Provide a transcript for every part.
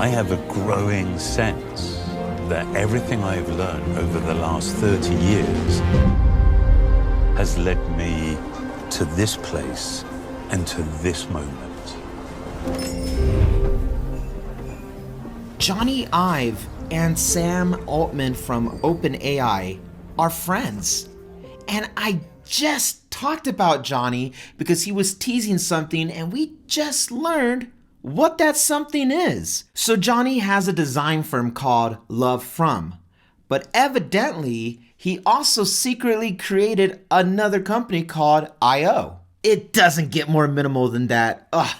I have a growing sense that everything I've learned over the last 30 years has led me to this place and to this moment. Jony Ive and Sam Altman from OpenAI are friends. And I just talked about Jony because he was teasing something and we just learned what that something is. So Jony has a design firm called Love From, but evidently he also secretly created another company called IO. It doesn't get more minimal than that. Ugh,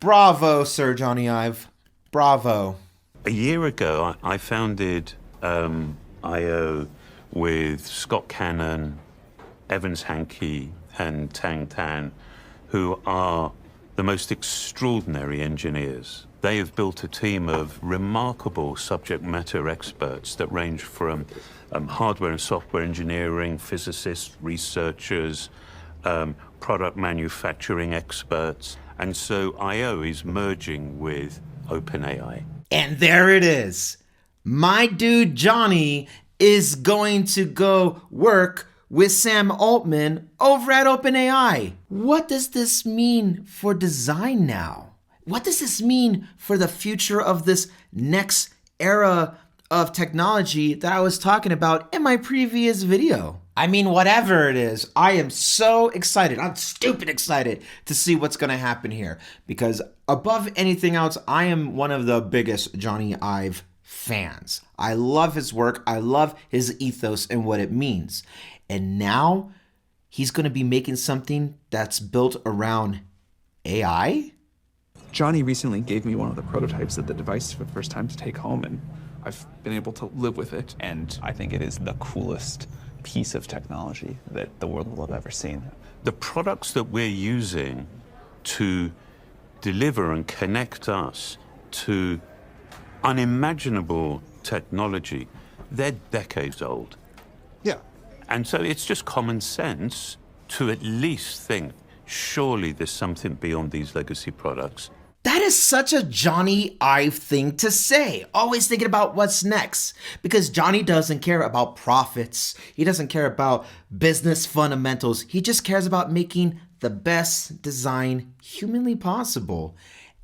bravo, Sir Jony Ive. Bravo. A year ago, I founded IO with Scott Cannon, Evans Hankey, and Tang Tan, who are the most extraordinary engineers. They have built a team of remarkable subject matter experts that range from hardware and software engineering, physicists, researchers, product manufacturing experts. And so IO is merging with OpenAI. And there it is. My dude Jony is going to go work with Sam Altman over at OpenAI. What does this mean for design now? What does this mean for the future of this next era of technology that I was talking about in my previous video? I mean, whatever it is, I am so excited. I'm stupid excited to see what's gonna happen here because above anything else, I am one of the biggest Jony Ive fans. I love his work. I love his ethos and what it means. And now he's gonna be making something that's built around AI? Jony recently gave me one of the prototypes of the device for the first time to take home, and I've been able to live with it. And I think it is the coolest piece of technology that the world will have ever seen. The products that we're using to deliver and connect us to unimaginable technology, they're decades old. Yeah. And so it's just common sense to at least think, surely there's something beyond these legacy products. That is such a Jony Ive thing to say, always thinking about what's next. Because Jony doesn't care about profits. He doesn't care about business fundamentals. He just cares about making the best design humanly possible.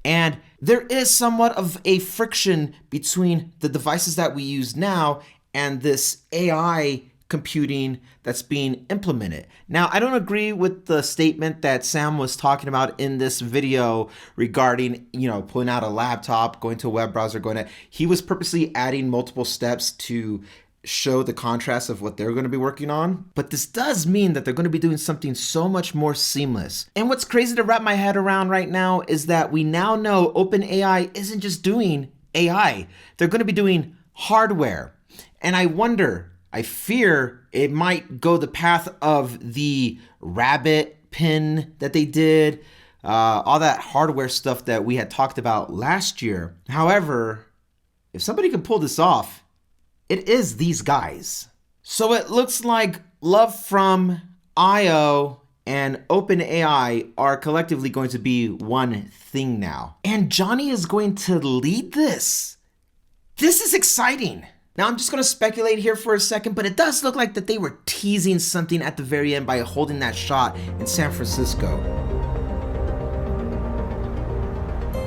And there is somewhat of a friction between the devices that we use now and this AI computing that's being implemented. Now, I don't agree with the statement that Sam was talking about in this video regarding, pulling out a laptop, going to a web browser, he was purposely adding multiple steps to show the contrast of what they're going to be working on. But this does mean that they're going to be doing something so much more seamless. And what's crazy to wrap my head around right now is that we now know OpenAI isn't just doing AI. They're going to be doing hardware. And I fear it might go the path of the rabbit pin that they did, all that hardware stuff that we had talked about last year. However, if somebody can pull this off, it is these guys. So it looks like Love From, IO, and OpenAI are collectively going to be one thing now. And Jony is going to lead this. This is exciting. Now, I'm just going to speculate here for a second, but it does look like that they were teasing something at the very end by holding that shot in San Francisco.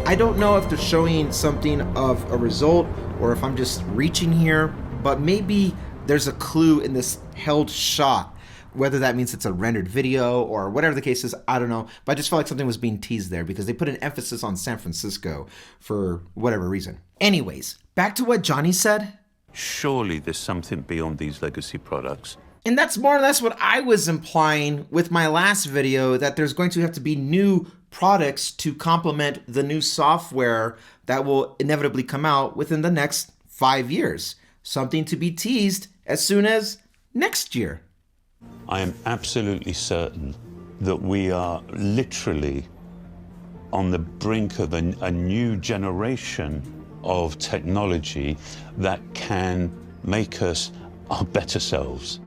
I don't know if they're showing something of a result or if I'm just reaching here, but maybe there's a clue in this held shot. Whether that means it's a rendered video or whatever the case is, I don't know. But I just felt like something was being teased there because they put an emphasis on San Francisco for whatever reason. Anyways, back to what Jony said. Surely there's something beyond these legacy products. And that's more or less what I was implying with my last video, that there's going to have to be new products to complement the new software that will inevitably come out within the next 5 years. Something to be teased as soon as next year. I am absolutely certain that we are literally on the brink of a new generation of technology that can make us our better selves.